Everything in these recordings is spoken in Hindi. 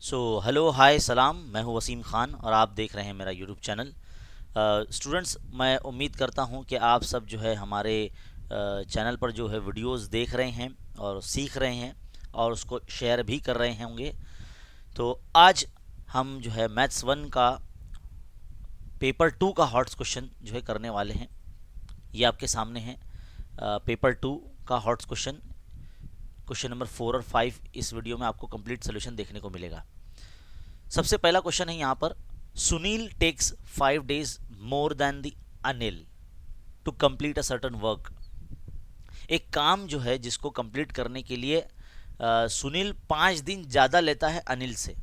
हेलो हाय सलाम, मैं हूं वसीम ख़ान और आप देख रहे हैं मेरा यूट्यूब चैनल। स्टूडेंट्स, मैं उम्मीद करता हूं कि आप सब जो है हमारे चैनल पर जो है वीडियोस देख रहे हैं और सीख रहे हैं और उसको शेयर भी कर रहे होंगे। तो आज हम जो है मैथ्स 1 का पेपर 2 का हॉट्स क्वेश्चन जो है करने वाले हैं। ये आपके सामने है पेपर 2 का हॉट्स क्वेश्चन। क्वेश्चन नंबर 4 और 5 इस वीडियो में आपको कंप्लीट सोल्यूशन देखने को मिलेगा। सबसे पहला क्वेश्चन है यहाँ पर, Sunil takes 5 days more than the Anil to complete a certain work. एक काम जो है जिसको कंप्लीट करने के लिए सुनील 5 दिन ज़्यादा लेता है अनिल से।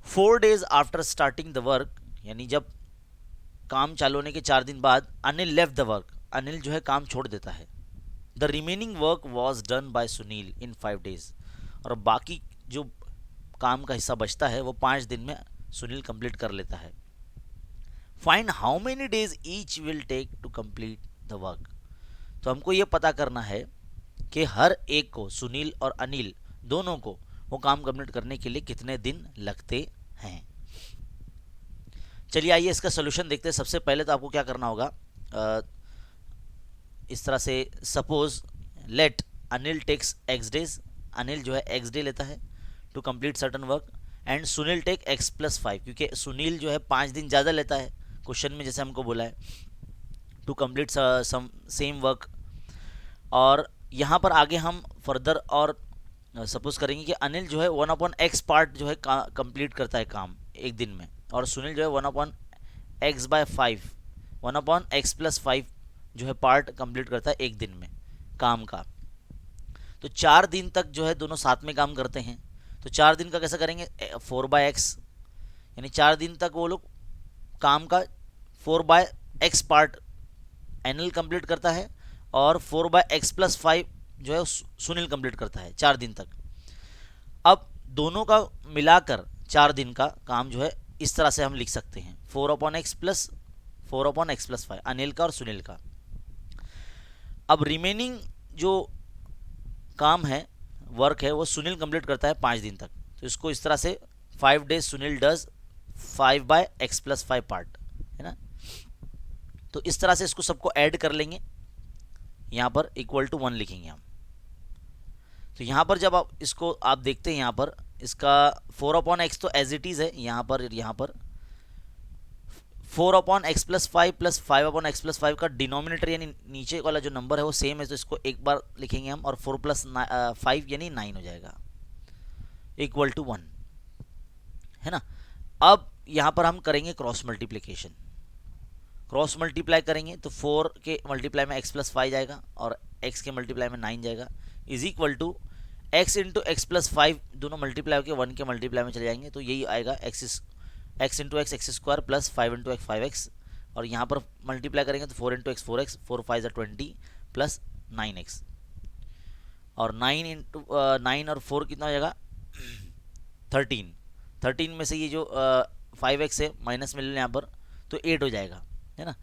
4 days after starting the work, यानी जब काम चालू होने के 4 दिन बाद Anil left the work, Anil जो है काम छोड़ देता है। The remaining work was done by Sunil in 5 days, और बाकी जो काम का हिस्सा बचता है वो 5 दिन में सुनील कंप्लीट कर लेता है। Find how many days each will take to complete the work. तो हमको ये पता करना है कि हर एक को, सुनील और अनिल दोनों को, वो काम कंप्लीट करने के लिए कितने दिन लगते हैं। चलिए आइए इसका सोल्यूशन देखते हैं। सबसे पहले तो आपको क्या करना होगा, इस तरह से suppose let Anil takes x days, Anil जो है एक्स डे लेता है to complete certain work, and Sunil take x+5, क्योंकि सुनील जो है 5 दिन ज़्यादा लेता है क्वेश्चन में, जैसे हमको बोला है to complete some same work. और यहाँ पर आगे हम फर्दर और सपोज करेंगे कि अनिल जो है 1/x पार्ट जो है कंप्लीट करता है काम एक दिन में, और सुनील जो है 1/x/5, 1/x+5 जो है पार्ट कंप्लीट करता है एक दिन में काम का। तो 4 दिन तक जो है दोनों साथ में काम करते हैं। तो 4 दिन का कैसे करेंगे, 4/x, यानी 4 दिन तक वो लोग काम का 4/x पार्ट एनिल कंप्लीट करता है और 4/x+5 जो है सुनील कंप्लीट करता है 4 दिन तक। अब दोनों का मिलाकर 4 दिन का काम जो है इस तरह से हम लिख सकते हैं, 4/x प्लस 4/x+5 अनिल का और सुनील का। अब रिमेनिंग जो काम है, वर्क है, वो सुनील कंप्लीट करता है 5 दिन तक। तो इसको इस तरह से 5 days Sunil does 5/x+5 part, है ना। तो इस तरह से इसको सबको ऐड कर लेंगे, यहाँ पर इक्वल टू 1 लिखेंगे हम। तो यहाँ पर जब आप इसको आप देखते हैं, यहाँ पर इसका 4/x तो एज इट इज़ है, यहाँ पर 4/x+5 प्लस 5/x+5 का डिनोमिनेटर यानी नीचे वाला जो नंबर है वो सेम है, तो इसको एक बार लिखेंगे हम, और 4+5 यानी 9 हो जाएगा, इक्वल टू 1, है ना। अब यहाँ पर हम करेंगे क्रॉस मल्टीप्लिकेशन। क्रॉस मल्टीप्लाई करेंगे तो 4 के मल्टीप्लाई में x+5 जाएगा और x के मल्टीप्लाई में 9 जाएगा, is equal to x into x+5 दोनों मल्टीप्लाई होकर 1 के मल्टीप्लाई में चले जाएंगे, तो यही आएगा x into x² plus 5 into x 5x, और यहाँ पर मल्टीप्लाई करेंगे तो 4 into x 4x, 4 5 20 plus 9x, और 9 और 4 कितना हो जाएगा 13 में से ये जो 5x है माइनस में ले यहाँ पर, तो 8 हो जाएगा, है ना।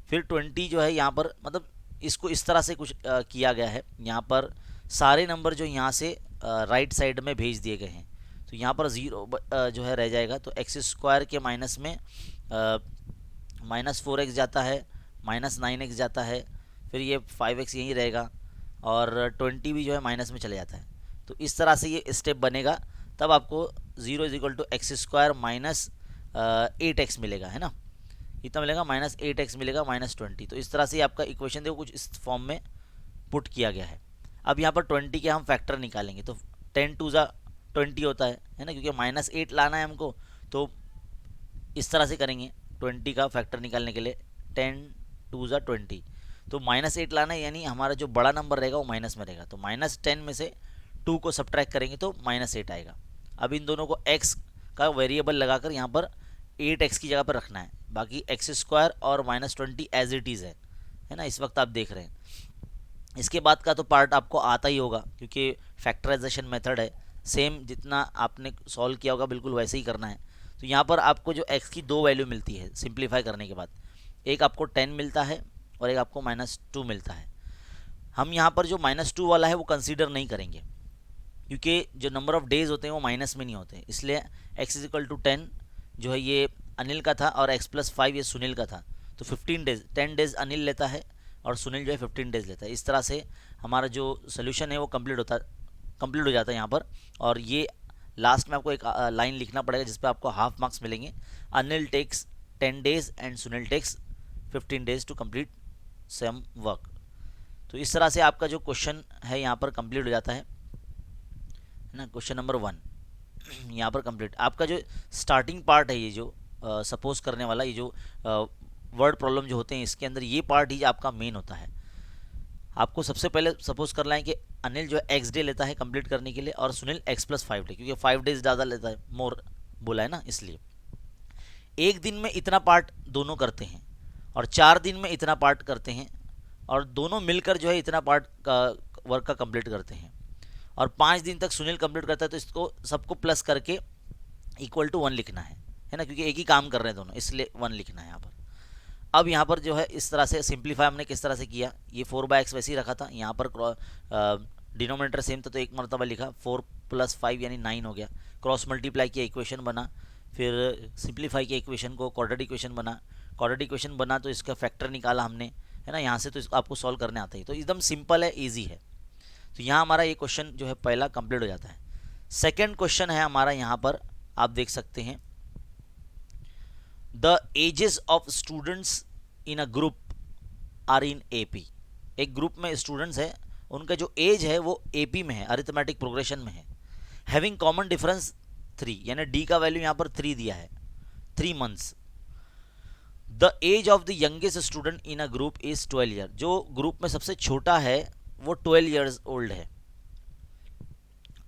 फिर 20 जो है यहाँ पर, मतलब इसको इस तरह से कुछ किया गया है, यहाँ पर सारे नंबर जो यहाँ से राइट साइड में भेज दिए गए हैं, तो यहाँ पर 0 जो है रह जाएगा, तो x² के माइनस में -4x जाता है, -9x जाता है, फिर ये 5x यहीं रहेगा, और 20 भी जो है माइनस में चले जाता है। तो इस तरह से ये स्टेप बनेगा, तब आपको 0 is equal to x² minus 8x मिलेगा, है ना। इतना मिलेगा, -8x मिलेगा, -20। तो इस तरह से आपका इक्वेशन देखो कुछ इस फॉर्म में पुट किया गया है। अब यहाँ पर 20 के हम फैक्टर निकालेंगे, तो 10 2 20 होता है ना, क्योंकि -8 लाना है हमको, तो इस तरह से करेंगे 20 का फैक्टर निकालने के लिए, 10 2 20, तो -8 लाना है, यानी हमारा जो बड़ा नंबर रहेगा वो माइनस में रहेगा, तो -10 में से 2 को सब्ट्रैक्ट करेंगे तो -8 आएगा। अब इन दोनों को x का वेरिएबल लगाकर यहाँ पर 8x की जगह पर रखना है, बाकी x² और -20 एज इट इज़ है ना, इस वक्त आप देख रहे हैं। इसके बाद का तो पार्ट आपको आता ही होगा, क्योंकि फैक्टराइजेशन मेथड है, सेम जितना आपने सॉल्व किया होगा बिल्कुल वैसे ही करना है। तो यहाँ पर आपको जो x की 2 वैल्यू मिलती है सिंप्लीफाई करने के बाद, एक आपको 10 मिलता है और एक आपको -2 मिलता है। हम यहाँ पर जो -2 वाला है वो कंसीडर नहीं करेंगे, क्योंकि जो नंबर ऑफ डेज होते हैं वो माइनस में नहीं होते, इसलिए x इज इक्वल टू 10 जो है ये अनिल का था और x प्लस 5 ये सुनील का था। तो 15 डेज, 10 डेज अनिल लेता है और सुनील जो है 15 डेज लेता है। इस तरह से हमारा जो सोल्यूशन है वो कंप्लीट हो जाता है यहाँ पर। और ये लास्ट में आपको एक लाइन लिखना पड़ेगा जिस पे आपको हाफ मार्क्स मिलेंगे। Anil takes 10 days and Sunil takes 15 days to complete same work. तो इस तरह से आपका जो क्वेश्चन है यहाँ पर कंप्लीट हो जाता है ना। क्वेश्चन नंबर 1 यहाँ पर कंप्लीट। आपका जो स्टार्टिंग पार्ट है ये जो सपोज करने वाला, ये जो वर्ड प्रॉब्लम जो होते हैं इसके अंदर ये पार्ट ही आपका मेन होता है। आपको सबसे पहले सपोज करना है कि अनिल जो है एक्स डे लेता है कंप्लीट करने के लिए और सुनील एक्स प्लस 5 डे, क्योंकि 5 डेज ज़्यादा लेता है, मोर बोला है ना, इसलिए एक दिन में इतना पार्ट दोनों करते हैं और 4 दिन में इतना पार्ट करते हैं और दोनों मिलकर जो है इतना पार्ट का वर्क का कंप्लीट करते हैं और 5 दिन तक सुनील कंप्लीट करता है। तो इसको सबको प्लस करके इक्वल टू 1 लिखना है ना, क्योंकि एक ही काम कर रहे हैं दोनों, इसलिए 1 लिखना है यहाँ पर। अब यहाँ पर जो है इस तरह से सिंप्लीफाई हमने किस तरह से किया, ये 4/x वैसे ही रखा था, यहाँ पर डिनोमिनेटर सेम था तो एक मरतबा लिखा, 4 + 5 यानी 9 हो गया। क्रॉस मल्टीप्लाई किया, इक्वेशन बना, फिर सिंप्लीफाई किया इक्वेशन को, क्वाड्रेटिक इक्वेशन बना। क्वाड्रेटिक इक्वेशन बना तो इसका फैक्टर निकाला हमने, है ना, यहाँ से तो इसको आपको सॉल्व करने आता है, तो एकदम सिंपल है, ईजी है। तो यहाँ हमारा ये क्वेश्चन जो है पहला कंप्लीट हो जाता है। सेकेंड क्वेश्चन है हमारा यहाँ पर, आप देख सकते हैं, the ages of students in a group are in AP. एक ग्रुप में स्टूडेंट्स है, उनका जो एज है वो एपी में है, अरिथमेटिक प्रोग्रेशन में है। हैविंग कॉमन डिफरेंस 3, यानी डी का वैल्यू यहाँ पर 3 दिया है, 3 months. The age of the youngest student in a group is 12 year. जो ग्रुप में सबसे छोटा है वो 12 ईयर्स ओल्ड है।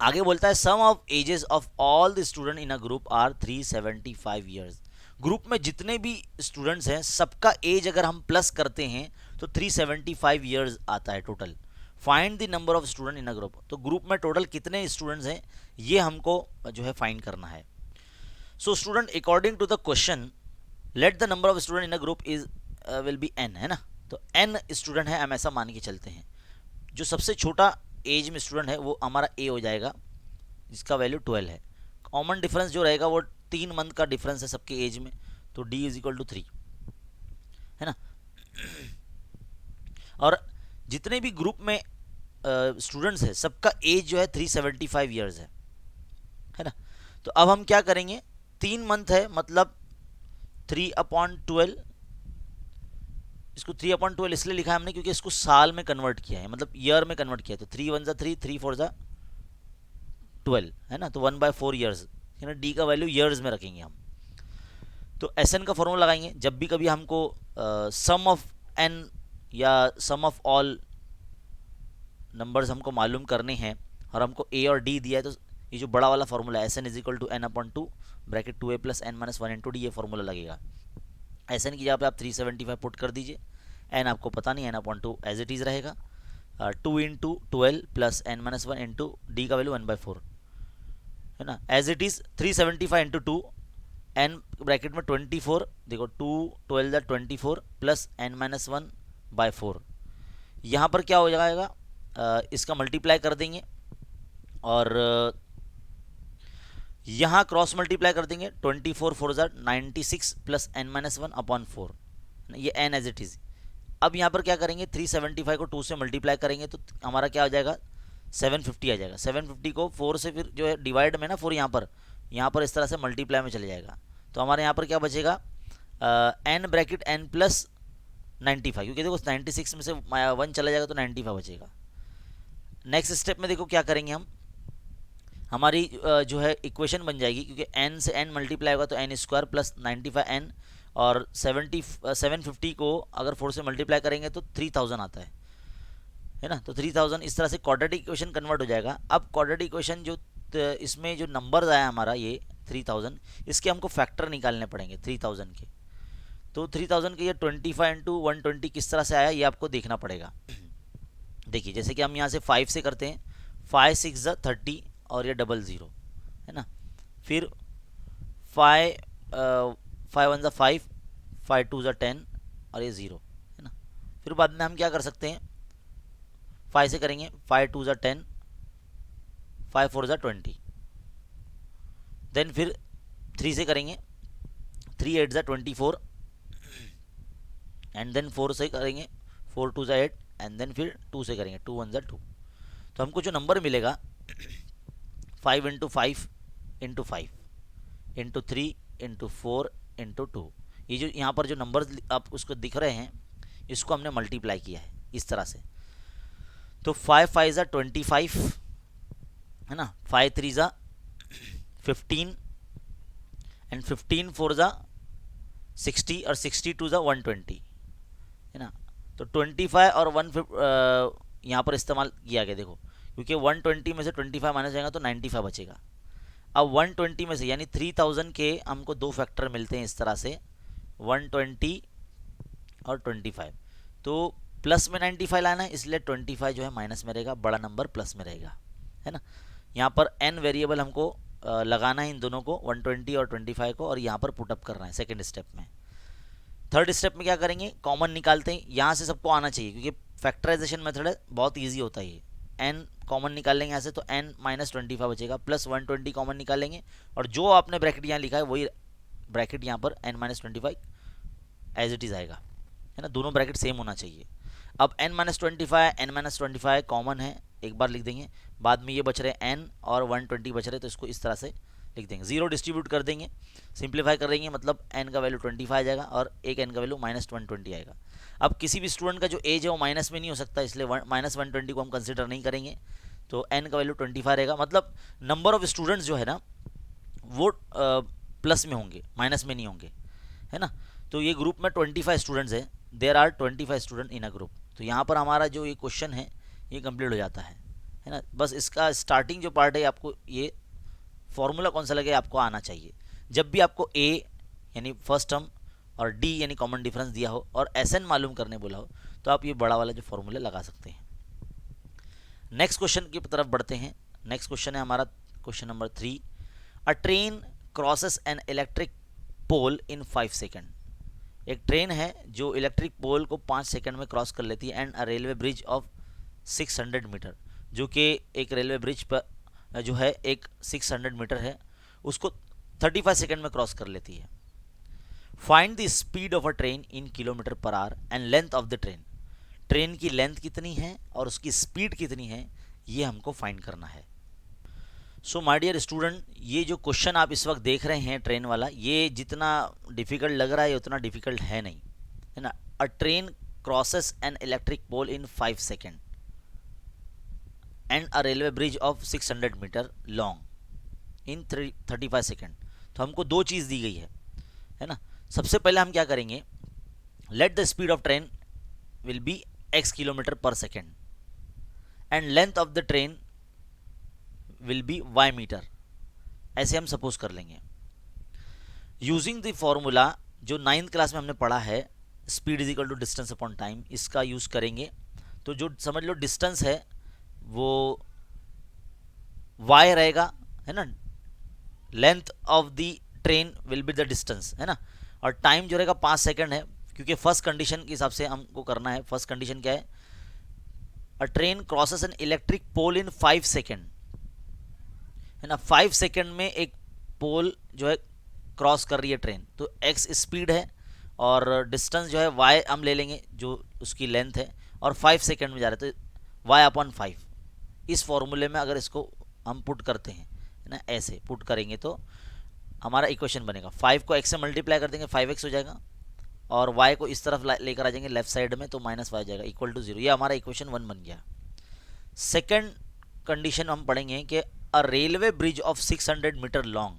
आगे बोलता है sum of ages of all the student in a group are 375 years. ग्रुप में जितने भी स्टूडेंट्स हैं सबका एज अगर हम प्लस करते हैं तो 375 ईयर्स आता है total. Find the number of student in a group. तो ग्रुप में टोटल कितने स्टूडेंट्स हैं ये हमको जो है फाइंड करना है। So student according to the question let the number of student in a group is will be n, है ना। तो n स्टूडेंट है, हम ऐसा मान के चलते हैं। जो सबसे छोटा एज में स्टूडेंट है वो हमारा a हो जाएगा, जिसका वैल्यू 12 है। कॉमन डिफरेंस जो रहेगा वो 3 मंथ का डिफरेंस है सबके एज में, तो d इज इक्वल टू 3, है ना। और जितने भी ग्रुप में स्टूडेंट्स है सबका एज जो है 375 ईयर्स है ना। तो अब हम क्या करेंगे, 3 मंथ है मतलब 3/12, इसको 3/12 इसलिए लिखा है हमने क्योंकि इसको साल में कन्वर्ट किया है, मतलब ईयर में कन्वर्ट किया है। तो 3 1 जा 3, 3 4 जा 12, है ना। तो 1/4 ईयर्स, है ना, डी का वैल्यू ईयर्स में रखेंगे हम। तो एस एन का फॉर्मूला लगाएंगे जब भी कभी हमको सम ऑफ एन या सम ऑफ ऑल नंबर्स हमको मालूम करने हैं और हमको ए और डी दिया है, तो ये जो बड़ा वाला फॉर्मूला है S n is equal to n/2 bracket 2a + n - 1 × d, ये फॉर्मूला लगेगा। एस एन की जगह पे आप 375 पुट कर दीजिए, एन आपको पता नहीं, n/2 एज इट इज़ रहेगा, 2 × 12 + n - 1 × d का वैल्यू 1/4, है ना। As it is 375 × 2, n bracket में 24, देखो 2 12 = 24 + n - 1/4। यहाँ पर क्या हो जाएगा, इसका मल्टीप्लाई कर देंगे और यहाँ क्रॉस मल्टीप्लाई कर देंगे, 24 4 ज़ा 96 + n - 1/4, ये n एज इट इज़। अब यहाँ पर क्या करेंगे, 375 को 2 से मल्टीप्लाई करेंगे तो हमारा क्या हो जाएगा, 750 आ जाएगा। 750 को 4 से फिर जो है डिवाइड में ना 4 यहाँ पर इस तरह से मल्टीप्लाई में चले जाएगा। तो हमारे यहाँ पर क्या बचेगा, n ब्रैकेट n + 95, क्योंकि देखो 96 में से 1 चला जाएगा तो 95 बचेगा। नेक्स्ट स्टेप में देखो क्या करेंगे हम, हमारी जो है इक्वेशन बन जाएगी, क्योंकि n से n मल्टीप्लाई होगा तो n² + 95n, और 750 को अगर 4 से मल्टीप्लाई करेंगे तो 3000 आता है ना। तो 3000 इस तरह से क्वाड्रेटिक इक्वेशन कन्वर्ट हो जाएगा। अब क्वाड्रेटिक इक्वेशन जो इसमें जो नंबर आया हमारा ये 3000, इसके हमको फैक्टर निकालने पड़ेंगे 3000 के। तो 3000 के ये 25 × 120 किस तरह से आया ये आपको देखना पड़ेगा। देखिए जैसे कि हम यहाँ से 5 से करते हैं, 5 6 ज़ा 30 और ये 00, है ना। फिर 5 1 ज़ा 5, 5 2 ज़ा 10 और ये 0, है ना। फिर बाद में हम क्या कर सकते हैं, 5 से करेंगे, 5 2 ज़ा 10, 5 4 ज़ा 20, देन फिर 3 से करेंगे, 3 8 ज़ा 24, एंड देन 4 से करेंगे, 4 2 ज़ा 8, एंड देन फिर 2 से करेंगे, 2 1 ज़ा 2। तो हमको जो नंबर मिलेगा 5 into 5 into 5 into 3 into 4 into 2, ये जो यहाँ पर जो नंबर आप उसको दिख रहे हैं, इसको हमने मल्टीप्लाई किया है इस तरह से। तो 5 5 ज़ा 25 है ना, 5 3 ज़ा 15, एंड 15 4 ज़ा 60, और 62 ज़ा 120 है ना। तो 25 और 1 यहाँ पर इस्तेमाल किया गया, देखो क्योंकि 120 में से 25 माइनस जाएगा तो 95 बचेगा। अब 120 में से यानी 3000 के हमको दो फैक्टर मिलते हैं इस तरह से, 120 और 25। तो प्लस में 95 लाना है, इसलिए 25 जो है माइनस में रहेगा, बड़ा नंबर प्लस में रहेगा, है ना। यहाँ पर n वेरिएबल हमको लगाना है इन दोनों को, 120 और 25 को, और यहाँ पर पुटअप करना है सेकेंड स्टेप में। थर्ड स्टेप में क्या करेंगे, कॉमन निकालते हैं। यहाँ से सबको आना चाहिए क्योंकि फैक्टराइजेशन मेथड है, बहुत ईजी होता है ये। n कॉमन निकालेंगे यहाँ से तो n माइनस 25 बचेगा, प्लस 120 कॉमन निकालेंगे, और जो आपने ब्रैकेट यहाँ लिखा है वही ब्रैकेट यहाँ पर n minus 25 as it is आएगा, है ना। दोनों ब्रैकेट सेम होना चाहिए। अब n minus 25 n minus 25 common है, एक बार लिख देंगे, बाद में ये बच रहे n और 120 बच रहे, तो इसको इस तरह से लिख देंगे, 0 डिस्ट्रीब्यूट कर देंगे, सिंप्लीफाई कर देंगे, मतलब n का वैल्यू 25 आ जाएगा और एक n का वैल्यू माइनस 120 आएगा। अब किसी भी स्टूडेंट का जो एज है वो माइनस में नहीं हो सकता, इसलिए माइनस 120 को हम कंसिडर नहीं करेंगे, तो n का वैल्यू 25 रहेगा। मतलब नंबर ऑफ स्टूडेंट्स जो है ना वो प्लस में होंगे, माइनस में नहीं होंगे, है ना। तो ये ग्रुप में 25 स्टूडेंट्स है, there are 25 student in a group. तो यहाँ पर हमारा जो ये क्वेश्चन है ये कंप्लीट हो जाता है ना। बस इसका स्टार्टिंग जो पार्ट है, आपको ये फॉर्मूला कौन सा लगे आपको आना चाहिए। जब भी आपको a यानी फर्स्ट टर्म और d यानी कॉमन डिफरेंस दिया हो और Sn मालूम करने बोला हो, तो आप ये बड़ा वाला जो फॉर्मूला लगा सकते हैं। नेक्स्ट क्वेश्चन की तरफ बढ़ते हैं। नेक्स्ट क्वेश्चन है हमारा question number 3। A train crosses an electric pole in 5 second. एक ट्रेन है जो इलेक्ट्रिक पोल को 5 सेकेंड में क्रॉस कर लेती है, and a railway bridge of 600 metre, जो कि एक रेलवे ब्रिज पर जो है एक 600 मीटर है, उसको 35 सेकेंड में क्रॉस कर लेती है। Find the speed of a train in kilometre per hour and length of the train. Train की लेंथ कितनी है और उसकी स्पीड कितनी है, ये हमको फाइंड करना है। सो माय डियर स्टूडेंट, ये जो क्वेश्चन आप इस वक्त देख रहे हैं ट्रेन वाला, ये जितना डिफिकल्ट लग रहा है उतना डिफिकल्ट है नहीं, है ना। A train crosses an electric pole in 5 second and a railway bridge of 600 metre long in 35 second. तो हमको दो चीज़ दी गई है ना। सबसे पहले हम क्या करेंगे, let the speed of train will be x kilometre per second and length of the train will be y metre, ऐसे हम सपोज कर लेंगे। यूजिंग द फॉर्मूला जो 9th क्लास में हमने पढ़ा है, speed is equal to distance upon time, इसका यूज करेंगे। तो जो समझ लो डिस्टेंस है वो y रहेगा, है ना। Length of the train will be the distance, है ना। और टाइम जो रहेगा 5 सेकेंड है, क्योंकि फर्स्ट कंडीशन के हिसाब से हमको करना है। फर्स्ट कंडीशन क्या है, a train crosses an electric pole in 5 second, है ना। 5 सेकेंड में एक पोल जो है क्रॉस कर रही है ट्रेन, तो x स्पीड है और डिस्टेंस जो है y हम ले लेंगे जो उसकी लेंथ है, और 5 सेकेंड में जा रहे, तो y अपॉन 5। इस फॉर्मूले में अगर इसको हम पुट करते हैं, है ना, ऐसे पुट करेंगे तो हमारा इक्वेशन बनेगा। 5 को x से मल्टीप्लाई कर देंगे, 5x हो जाएगा, और y को इस तरफ लेकर आ जाएंगे लेफ्ट साइड में, तो माइनस y जाएगा इक्वल टू 0। ये हमारा इक्वेशन 1 बन गया। सेकेंड कंडीशन हम पढ़ेंगे कि a railway bridge of 600 metre long,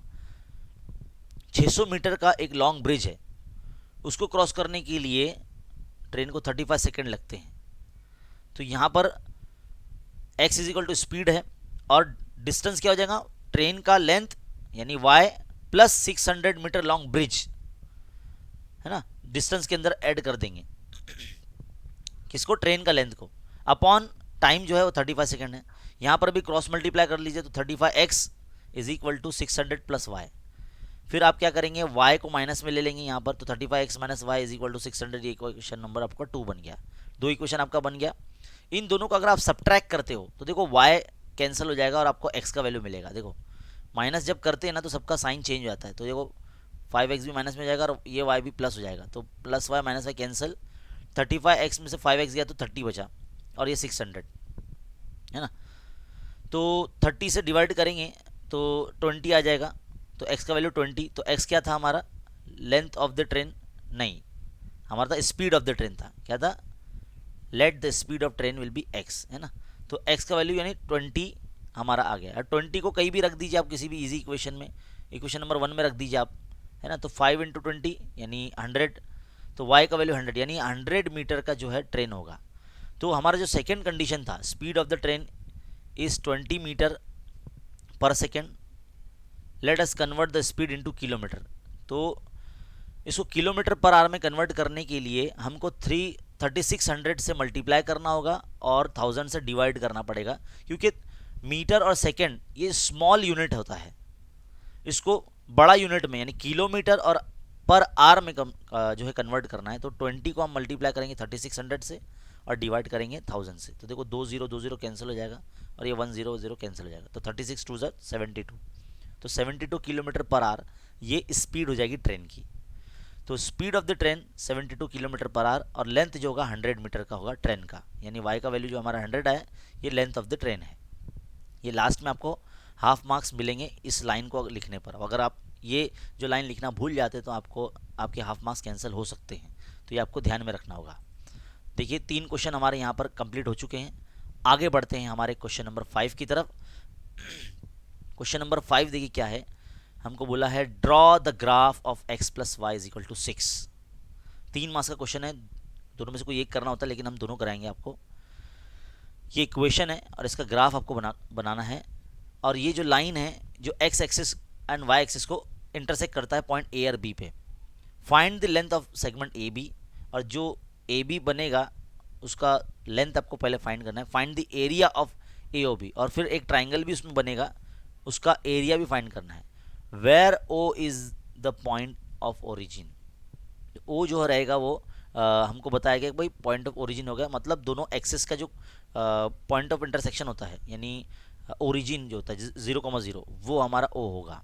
600 metre का एक लॉन्ग ब्रिज है, उसको क्रॉस करने के लिए ट्रेन को 35 सेकेंड लगते हैं। तो यहाँ पर x is equal to speed है और डिस्टेंस क्या हो जाएगा, ट्रेन का लेंथ यानी y plus 600 metre long bridge, है ना, डिस्टेंस के अंदर ऐड कर देंगे किसको, ट्रेन का लेंथ को, अपॉन टाइम जो है वो 35 सेकेंड है। यहाँ पर भी क्रॉस मल्टीप्लाई कर लीजिए, तो 35x is equal to 600 plus y। फिर आप क्या करेंगे, y को माइनस में ले लेंगे यहाँ पर, तो 35x minus y is equal to 600। ये इक्वेशन नंबर आपका 2 बन गया। दो इक्वेशन आपका बन गया। इन दोनों को अगर आप सब्ट्रैक्ट करते हो तो देखो y कैंसिल हो जाएगा और आपको x का वैल्यू मिलेगा। देखो माइनस जब करते हैं ना तो सबका साइन चेंज हो जाता है, तो देखो 5x भी माइनस में हो जाएगा और ये y भी प्लस हो जाएगा, तो plus y minus y cancel, 35x में से 5x गया तो 30 बचा और ये 600 है ना। तो 30 से डिवाइड करेंगे तो 20 आ जाएगा, तो x का वैल्यू 20, तो x क्या था हमारा, लेंथ ऑफ द ट्रेन, नहीं हमारा था स्पीड ऑफ द ट्रेन था, क्या था, late the speed of train will be x, है ना। तो x का वैल्यू यानी 20 हमारा आ गया। 20 को कहीं भी रख दीजिए आप किसी भी इजी इक्वेशन में, इक्वेशन नंबर 1 में रख दीजिए आप, है ना। तो 5 इंटू 20 यानी 100, तो y का वैल्यू 100 यानी 100 मीटर का जो है ट्रेन होगा। तो हमारा जो सेकेंड कंडीशन था, speed of the train is 20 metre per second, let us convert the speed into kilometre. तो इसको किलोमीटर पर आवर में कन्वर्ट करने के लिए हमको 3600 से मल्टीप्लाई करना होगा और 1000 से डिवाइड करना पड़ेगा, क्योंकि मीटर और सेकेंड ये स्मॉल यूनिट होता है, इसको बड़ा यूनिट में यानी किलोमीटर और पर आवर में जो है कन्वर्ट करना है। तो 20 को हम मल्टीप्लाई करेंगे 3600 से और डिवाइड करेंगे 1000 से, तो देखो 2 0 कैंसिल हो जाएगा और ये 1 0 0 कैंसिल हो जाएगा, तो 36 2 72, तो 72 किलोमीटर पर आवर ये स्पीड हो जाएगी ट्रेन की। तो speed of the train 72 kilometre per hour और लेंथ जो होगा 100 मीटर का होगा ट्रेन का, यानी y का वैल्यू जो हमारा 100 है ये लेंथ ऑफ द ट्रेन है। ये लास्ट में आपको हाफ मार्क्स मिलेंगे इस लाइन को लिखने पर। अगर आप ये जो लाइन लिखना भूल जाते तो आपको आपके हाफ मार्क्स कैंसिल हो सकते हैं, तो ये आपको ध्यान में रखना होगा। देखिए 3 क्वेश्चन हमारे यहाँ पर कंप्लीट हो चुके हैं। आगे बढ़ते हैं हमारे क्वेश्चन नंबर 5 की तरफ। क्वेश्चन नंबर 5 देखिए क्या है, हमको बोला है draw the graph of x plus Y is equal to 6। 3 marks का क्वेश्चन है, दोनों में से कोई एक करना होता है लेकिन हम दोनों कराएंगे आपको। ये इक्वेशन है और इसका ग्राफ आपको बनाना है, और ये जो लाइन है जो x axis and y axis को इंटरसेक्ट करता है पॉइंट A और B पे। Find the length of segment A B, और जो ए बी बनेगा उसका लेंथ आपको पहले फाइंड करना है। Find the area of A O B, और फिर एक ट्राइंगल भी उसमें बनेगा उसका एरिया भी फाइंड करना है। Where O is the point of origin, O जो रहेगा वो हमको बताया गया कि भाई पॉइंट ऑफ ओरिजिन हो गया, मतलब दोनों एक्सिस का जो पॉइंट ऑफ इंटरसेक्शन होता है यानी ओरिजिन जो होता है 0,0 वो हमारा ओ होगा,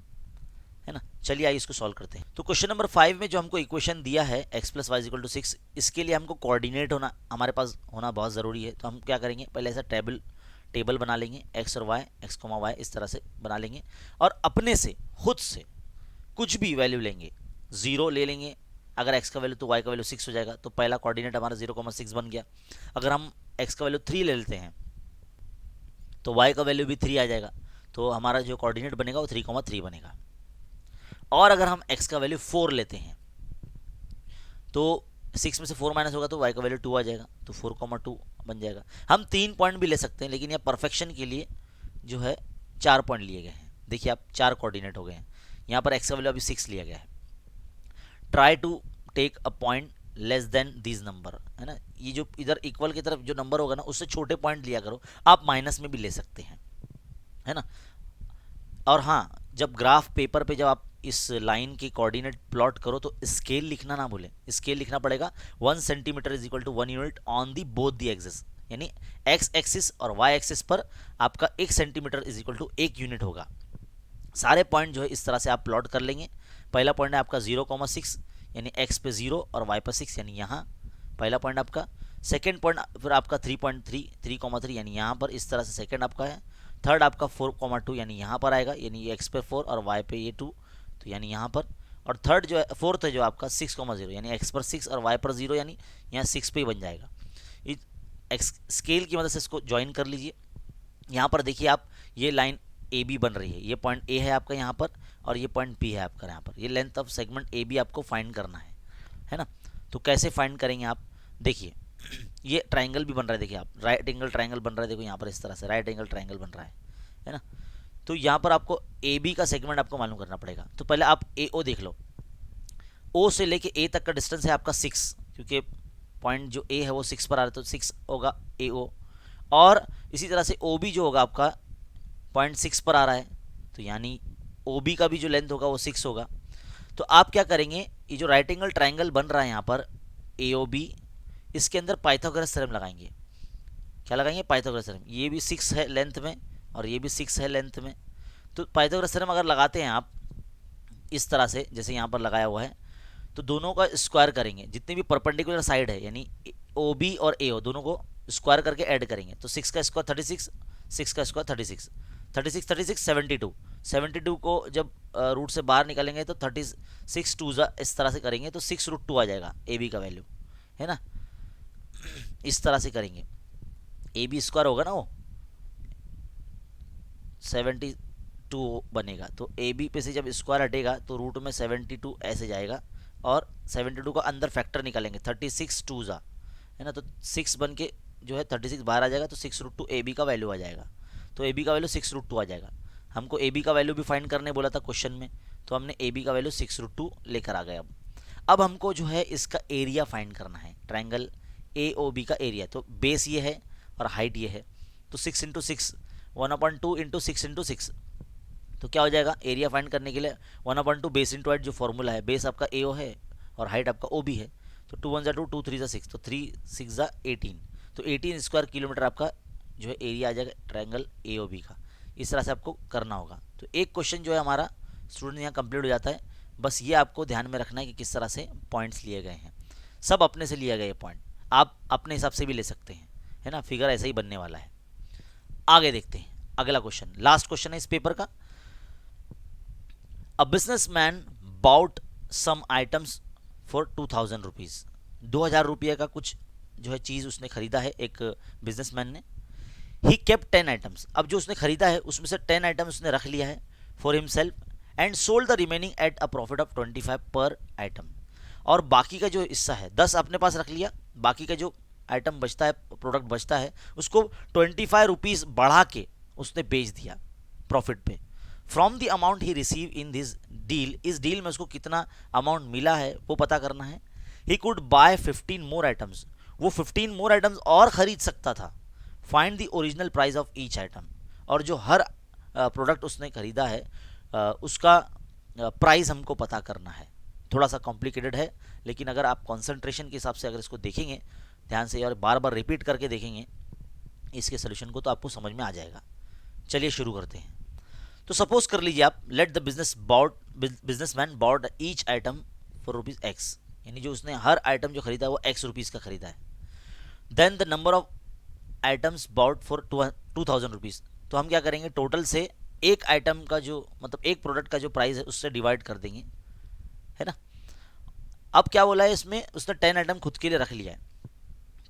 है ना। चलिए आइए इसको सॉल्व करते हैं। तो क्वेश्चन नंबर 5 में जो हमको इक्वेशन दिया है x plus Y equal to 6, इसके लिए हमको कोऑर्डिनेट होना हमारे पास होना बहुत ज़रूरी है। तो हम क्या करेंगे, पहले ऐसा टेबल बना लेंगे x और y, x, y इस तरह से बना लेंगे, और अपने से खुद से कुछ भी वैल्यू लेंगे, 0 ले लेंगे, अगर x का वैल्यू तो y का वैल्यू 6 हो जाएगा, तो पहला कोऑर्डिनेट हमारा 0,6 बन गया। अगर हम x का वैल्यू 3 ले लेते हैं तो y का वैल्यू भी 3 आ जाएगा, तो हमारा जो कोऑर्डिनेट बनेगा वो 3,3 बनेगा। और अगर हम x का वैल्यू 4 लेते हैं तो 6 में से 4 माइनस होगा तो y का वैल्यू 2 आ जाएगा, तो 4,2 बन जाएगा। हम 3 पॉइंट भी ले सकते हैं, लेकिन यह परफेक्शन के लिए जो है 4 पॉइंट लिए गए हैं। देखिए आप 4 कोऑर्डिनेट हो गए हैं, यहाँ पर x का वैल्यू अभी 6 लिया गया है। Try to take a point less than this number, है ना। ये जो इधर इक्वल की तरफ जो नंबर होगा ना उससे छोटे पॉइंट लिया करो, आप माइनस में भी ले सकते हैं, है ना। और हाँ, जब ग्राफ पेपर पे जब आप इस लाइन की कोऑर्डिनेट प्लॉट करो तो स्केल लिखना ना भूलें। स्केल लिखना पड़ेगा 1 centimetre is equal to 1 unit on the both the axis, यानी x एक्सिस और y एक्सिस पर आपका 1 centimetre is equal to 1 unit होगा। सारे पॉइंट जो है इस तरह से आप प्लॉट कर लेंगे। पहला पॉइंट है आपका 0,6 यानी x पे 0 और y पर 6 यानी यहाँ पहला पॉइंट आपका। सेकेंड पॉइंट फिर आपका 3,3 यानी यहाँ पर इस तरह से सेकेंड आपका है। थर्ड आपका 4,2 यानी यहाँ पर आएगा, यानी ये x पे 4 और y पे ये 2, तो यानी यहाँ पर। और थर्ड जो है फोर्थ है जो आपका 6,0 यानी x पर 6 और y पर 0 यानी यहाँ 6 पे ही बन जाएगा। इस स्केल की मदद से इसको ज्वाइन कर लीजिए। यहाँ पर देखिए आप, ये लाइन ए बी बन रही है, ये पॉइंट ए है आपका यहाँ पर और ये पॉइंट बी है आपका यहाँ पर। ये length of segment A B आपको फाइंड करना है ना। तो कैसे फाइंड करेंगे आप, देखिए ये ट्राइंगल भी बन रहा है, देखिए आप राइट एंगल ट्राइंगल बन रहा है, देखो यहाँ पर इस तरह से राइट एंगल ट्राइंगल बन रहा है ना। तो यहाँ पर आपको ए बी का सेगमेंट आपको मालूम करना पड़ेगा। तो पहले आप ए ओ देख लो, ओ से लेके ए तक का डिस्टेंस है आपका 6, क्योंकि पॉइंट जो ए है वो 6 पर आ रहा है तो 6 होगा ए ओ। और इसी तरह से ओ बी जो होगा आपका पॉइंट 6 पर आ रहा है, तो यानी ओ बी का भी जो लेंथ होगा वो 6 होगा। तो आप क्या करेंगे, ये जो राइट एंगल ट्राइंगल बन रहा है यहाँ पर ए ओ बी, इसके अंदर पाइथागोरस थ्योरम लगाएंगे। क्या लगाएंगे, पाइथागोरस थ्योरम। ये भी 6 है लेंथ में और ये भी 6 है लेंथ में। तो पाइथागोरस थ्योरम अगर लगाते हैं आप इस तरह से, जैसे यहाँ पर लगाया हुआ है, तो दोनों का स्क्वायर करेंगे, जितनी भी परपेंडिकुलर साइड है यानी ओ बी और ए ओ दोनों को स्क्वायर करके ऐड करेंगे। तो 6 का स्क्वायर 36, 6 का स्क्वायर 36, 36 72, 72 को जब रूट से बाहर निकालेंगे तो 36 टू इस तरह से करेंगे तो 6√2 आ जाएगा ए बी का वैल्यू, है ना। इस तरह से करेंगे, ए बी स्क्वायर होगा ना वो 72 बनेगा, तो ए बी पे से जब स्क्वायर हटेगा तो रूट में 72 ऐसे जाएगा, और 72 का अंदर फैक्टर निकालेंगे 36 टू ज़ा, है ना। तो 6 बन के जो है 36 बाहर आ जाएगा, तो 6√2 ए बी का वैल्यू आ जाएगा। तो ए बी का वैल्यू 6√2 आ जाएगा। हमको ए बी का वैल्यू भी फाइंड करने बोला था क्वेश्चन में, तो हमने ए बी का वैल्यू 6√2 लेकर आ गए। अब हमको जो है इसका एरिया फाइंड करना है, ट्रायंगल ए ओ बी का एरिया। तो बेस ये है और हाइट ये है, तो 6 इंटू 6 1/2 इंटू 6 इंटू 6, तो क्या हो जाएगा एरिया फाइंड करने के लिए 1/2 बेस इंटू हाइट, जो फॉर्मूला है, बेस आपका ए ओ है और हाइट आपका ओ बी है। तो 2 1 2, 2 3 6, तो 3 6 18, तो 18 स्क्वायर किलोमीटर आपका जो है एरिया आ जाएगा ट्रायंगल ए ओ बी का। इस तरह से आपको करना होगा। तो एक क्वेश्चन जो है हमारा स्टूडेंट यहाँ कंप्लीट हो जाता है। बस ये आपको ध्यान में रखना है कि किस तरह से पॉइंट्स लिए गए हैं। सब अपने से लिया गया ये पॉइंट, आप अपने हिसाब से भी ले सकते हैं, है ना। फिगर ऐसा ही बनने वाला है। आगे देखते हैं अगला क्वेश्चन, लास्ट क्वेश्चन है इस पेपर का। A businessman bought some items for 2000 rupees, 2000 रुपये का कुछ जो है चीज़ उसने खरीदा है एक बिजनेसमैन ने। ही केप्ट 10 आइटम्स, अब जो उसने खरीदा है उसमें से 10 आइटम्स उसने रख लिया है for himself, and sold the remaining at a profit of 25 पर आइटम। और बाकी का जो हिस्सा है 10 अपने पास रख लिया, बाकी का जो आइटम बचता है, प्रोडक्ट बचता है, उसको 25 रुपीज़ बढ़ा के उसने बेच दिया प्रॉफिट पे। From the amount he receive in this deal, इस डील में उसको कितना अमाउंट मिला है वो पता करना है। He could bye 15 more items, वो 15 मोर आइटम्स और खरीद सकता था। Find the original price of each item, और जो हर प्रोडक्ट उसने खरीदा है उसका प्राइस हमको पता करना है। थोड़ा सा कॉम्प्लिकेटेड है, लेकिन अगर आप कंसंट्रेशन के हिसाब से अगर इसको देखेंगे ध्यान से और बार बार रिपीट करके देखेंगे इसके सोल्यूशन को, तो आपको समझ में आ जाएगा। चलिए शुरू करते हैं। तो सपोज कर लीजिए आप, let the businessman bought each item for rupees x, यानी जो उसने हर आइटम जो खरीदा है वो एक्स रुपीज़ का खरीदा है। Then the number of items bought for 2000 rupees, तो हम क्या करेंगे, टोटल से एक आइटम का जो मतलब एक प्रोडक्ट का जो प्राइस है उससे डिवाइड कर देंगे, है ना। अब क्या बोला है इसमें, उसने 10 आइटम खुद के लिए रख लिया है,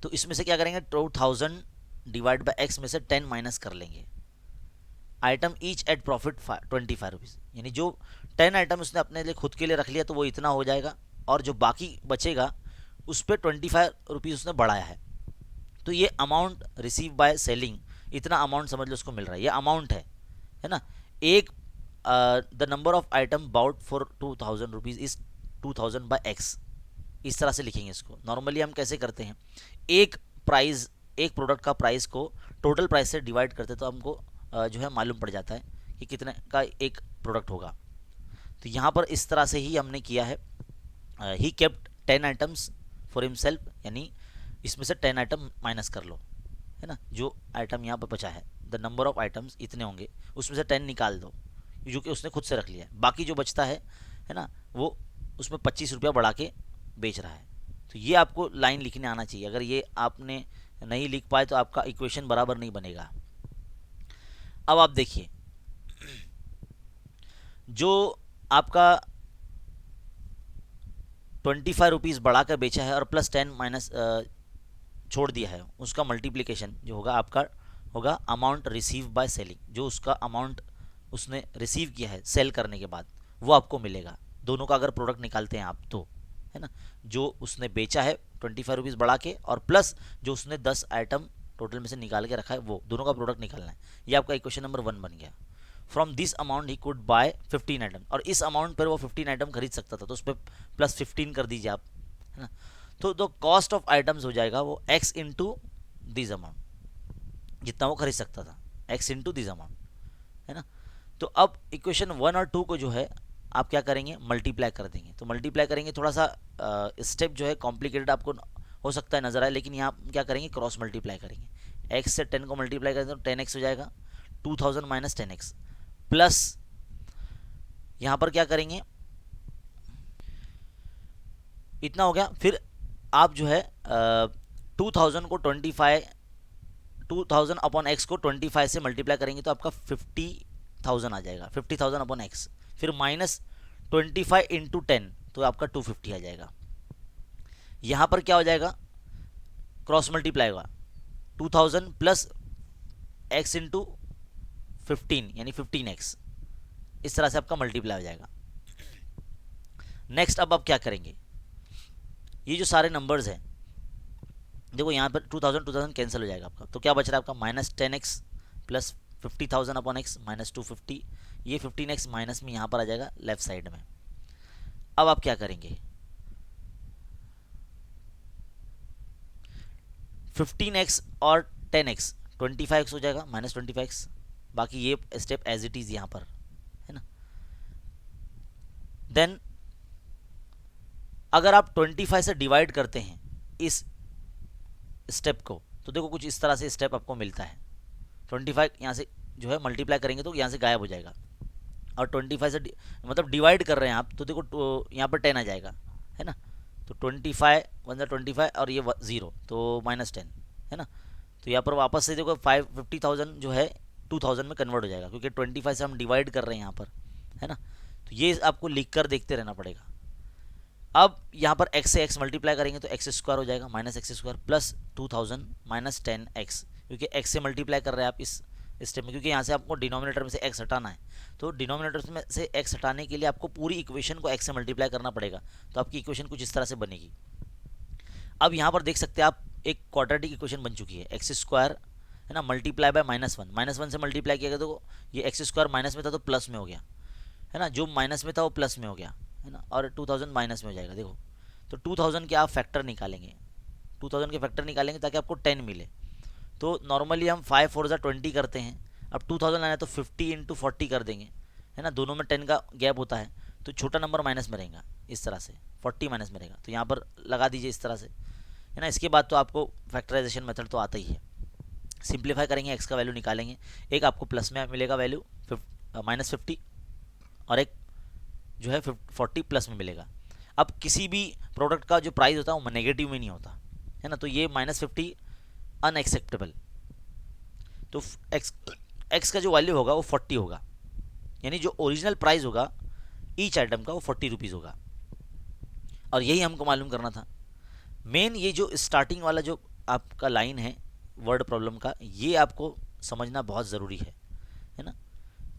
तो इसमें से क्या करेंगे 2000 डिवाइड बाई एक्स में से 10 माइनस कर लेंगे। Item each eight profit 25 rupees, यानी जो 10 आइटम उसने अपने लिए खुद के लिए रख लिया तो वो इतना हो जाएगा, और जो बाकी बचेगा उस पर 25 रुपीज़ उसने बढ़ाया है। तो ये अमाउंट रिसीव बाय सेलिंग, इतना अमाउंट समझ लो उसको मिल रहा है, ये अमाउंट है ना। एक the number of item bought for 2000 rupees is 2000 by x, इस तरह से लिखेंगे इसको। नॉर्मली हम कैसे करते हैं, एक प्राइस, एक प्रोडक्ट का प्राइस को टोटल प्राइस से डिवाइड करते तो हमको जो है मालूम पड़ जाता है कि कितने का एक प्रोडक्ट होगा। तो यहाँ पर इस तरह से ही हमने किया है। He kept 10 items for himself, यानी इसमें से 10 आइटम माइनस कर लो, है ना। जो आइटम यहाँ पर बचा है, द नंबर ऑफ आइटम्स इतने होंगे, उसमें से 10 निकाल दो जो कि उसने खुद से रख लिया है। बाकी जो बचता है ना, वो उसमें 25 रुपया बढ़ा के बेच रहा है। तो ये आपको लाइन लिखने आना चाहिए। अगर ये आपने नहीं लिख पाए तो आपका इक्वेशन बराबर नहीं बनेगा। अब आप देखिए, जो आपका 25 रुपीज़ बढ़ा कर बेचा है और प्लस 10 माइनस छोड़ दिया है, उसका मल्टीप्लिकेशन जो होगा आपका होगा अमाउंट रिसीव बाय सेलिंग। जो उसका अमाउंट उसने रिसीव किया है सेल करने के बाद वो आपको मिलेगा। दोनों का अगर प्रोडक्ट निकालते हैं आप तो, है ना, जो उसने बेचा है 25 रुपीज़ बढ़ा के और प्लस जो उसने 10 आइटम टोटल में से निकाल के रखा है, वो दोनों का प्रोडक्ट निकालना है। ये आपका इक्वेशन नंबर 1 बन गया। From this amount he could bye 15 item, और इस अमाउंट पर वो 15 आइटम खरीद सकता था, तो उस पर प्लस 15 कर दीजिए आप, है ना। तो द कॉस्ट ऑफ आइटम्स हो जाएगा वो x इंटू दिस अमाउंट, जितना वो खरीद सकता था x इंटू दिस अमाउंट, है ना। तो अब इक्वेशन 1 और 2 को जो है आप क्या करेंगे, मल्टीप्लाई कर देंगे। तो मल्टीप्लाई करेंगे, थोड़ा सा स्टेप जो है कॉम्प्लिकेटेड आपको हो सकता है नजर आए, लेकिन यहाँ क्या करेंगे, क्रॉस मल्टीप्लाई करेंगे। x से 10 को मल्टीप्लाई करेंगे तो 10x हो जाएगा, 2000 माइनस 10x प्लस यहाँ पर क्या करेंगे, इतना हो गया। फिर आप जो है 2000 को 2000 अपॉन एक्स को 25 से मल्टीप्लाई करेंगे तो आपका 50,000 आ जाएगा, 50,000 अपॉन एक्स। फिर माइनस 25 इंटू 10 तो आपका 250 आ जाएगा। यहाँ पर क्या हो जाएगा, क्रॉस मल्टीप्लाई होगा 2000 प्लस एक्स इंटू 15 यानी 15x, इस तरह से आपका मल्टीप्लाई हो जाएगा। नेक्स्ट अब आप क्या करेंगे, ये जो सारे नंबर्स हैं देखो यहाँ पर 2000 कैंसिल हो जाएगा आपका, तो क्या बच रहा है आपका minus 10x plus 50,000 upon x minus 250, ये 15x माइनस में यहाँ पर आ जाएगा लेफ्ट साइड में। अब आप क्या करेंगे, 15x और 10x 25x हो जाएगा माइनस 25x, बाकी ये स्टेप एज इट इज यहाँ पर है ना। देन अगर आप 25 से डिवाइड करते हैं इस स्टेप को तो देखो कुछ इस तरह से स्टेप आपको मिलता है। 25 यहाँ से जो है मल्टीप्लाई करेंगे तो यहाँ से गायब हो जाएगा, और 25 से मतलब डिवाइड कर रहे हैं आप तो देखो यहाँ पर 10 आ जाएगा है ना, तो 25 1 25 और ये 0 तो माइनस 10 है ना। तो यहाँ पर वापस से देखो 50,000 जो है 2000 में कन्वर्ट हो जाएगा, क्योंकि 25 से हम डिवाइड कर रहे हैं यहाँ पर है ना। तो ये आपको लिख कर देखते रहना पड़ेगा। अब यहाँ पर x से x मल्टीप्लाई करेंगे तो x स्क्वायर हो जाएगा minus x square plus 2000 minus 10x, क्योंकि x से मल्टीप्लाई कर रहे हैं आप इस स्टेप में, क्योंकि यहाँ से आपको डिनोमिनेटर में से x हटाना है। तो डिनोमिनेटर में से x हटाने के लिए आपको पूरी इक्वेशन को x से मल्टीप्लाई करना पड़ेगा, तो आपकी इक्वेशन कुछ इस तरह से बनेगी। अब यहाँ पर देख सकते हैं आप एक क्वाड्रेटिक इक्वेशन बन चुकी है, एक्स स्क्वायर है ना मल्टीप्लाई बाय -1 से मल्टीप्लाई किया गया तो ये एक्स स्क्वायर माइनस में था तो प्लस में हो गया है ना, जो माइनस में था वो प्लस में हो गया है ना, और 2000 माइनस में हो जाएगा। देखो तो 2000 के आप फैक्टर निकालेंगे, 2000 के फैक्टर निकालेंगे ताकि आपको 10 मिले। तो नॉर्मली हम 5 4 20 करते हैं, अब 2000 लाना है तो 50 इंटू 40 कर देंगे है ना, दोनों में 10 का गैप होता है तो छोटा नंबर माइनस में रहेगा, इस तरह से 40 माइनस में रहेगा, तो यहाँ पर लगा दीजिए इस तरह से है ना। इसके बाद तो आपको फैक्टराइजेशन मेथड तो आता ही है। सिंप्लीफाई करेंगे, एक्स का वैल्यू निकालेंगे, एक आपको प्लस में मिलेगा वैल्यू -50 और एक जो है 40 प्लस में मिलेगा। अब किसी भी प्रोडक्ट का जो प्राइस होता है वो नेगेटिव में नहीं होता है ना, तो ये -50 अनएक्सेप्टेबल, तो एक्स का जो वैल्यू होगा वो 40 होगा, यानी जो ओरिजिनल प्राइस होगा ईच आइटम का वो 40 रुपीज़ होगा, और यही हमको मालूम करना था। मेन ये जो स्टार्टिंग वाला जो आपका लाइन है वर्ड प्रॉब्लम का, ये आपको समझना बहुत ज़रूरी है ना।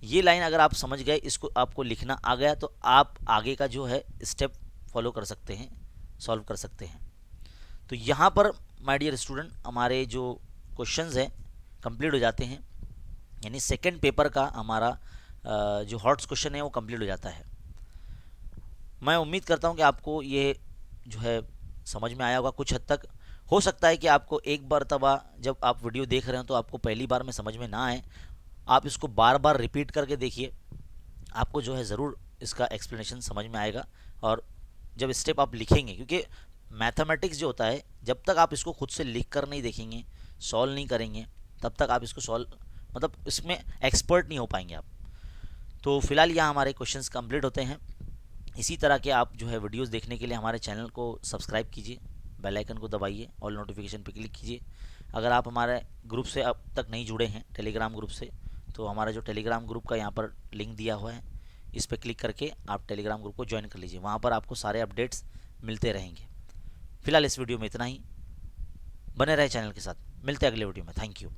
ये लाइन अगर आप समझ गए, इसको आपको लिखना आ गया तो आप आगे का जो है स्टेप फॉलो कर सकते हैं, सॉल्व कर सकते हैं। तो यहाँ पर माय डियर स्टूडेंट हमारे जो क्वेश्चंस हैं कंप्लीट हो जाते हैं, यानी सेकंड पेपर का हमारा जो हॉट्स क्वेश्चन है वो कंप्लीट हो जाता है। मैं उम्मीद करता हूँ कि आपको ये जो है समझ में आया होगा कुछ हद तक। हो सकता है कि आपको एक बार तबा जब आप वीडियो देख रहे हो तो आपको पहली बार में समझ में ना आए, आप इसको बार बार रिपीट करके देखिए, आपको जो है ज़रूर इसका एक्सप्लेनेशन समझ में आएगा। और जब स्टेप आप लिखेंगे, क्योंकि मैथमेटिक्स जो होता है जब तक आप इसको खुद से लिख कर नहीं देखेंगे, सॉल्व नहीं करेंगे, तब तक आप इसको सॉल्व मतलब इसमें एक्सपर्ट नहीं हो पाएंगे आप। तो फिलहाल यहाँ हमारे क्वेश्चंस कंप्लीट होते हैं। इसी तरह के आप जो है वीडियोस देखने के लिए हमारे चैनल को सब्सक्राइब कीजिए, बेल आइकन को दबाइए, ऑल नोटिफिकेशन पे क्लिक कीजिए। अगर आप हमारे ग्रुप से अब तक नहीं जुड़े हैं टेलीग्राम ग्रुप से, तो हमारा जो टेलीग्राम ग्रुप का यहाँ पर लिंक दिया हुआ है, इस पर क्लिक करके आप टेलीग्राम ग्रुप को ज्वाइन कर लीजिए, वहाँ पर आपको सारे अपडेट्स मिलते रहेंगे। फिलहाल इस वीडियो में इतना ही, बने रहे चैनल के साथ, मिलते हैं अगले वीडियो में। Thank you.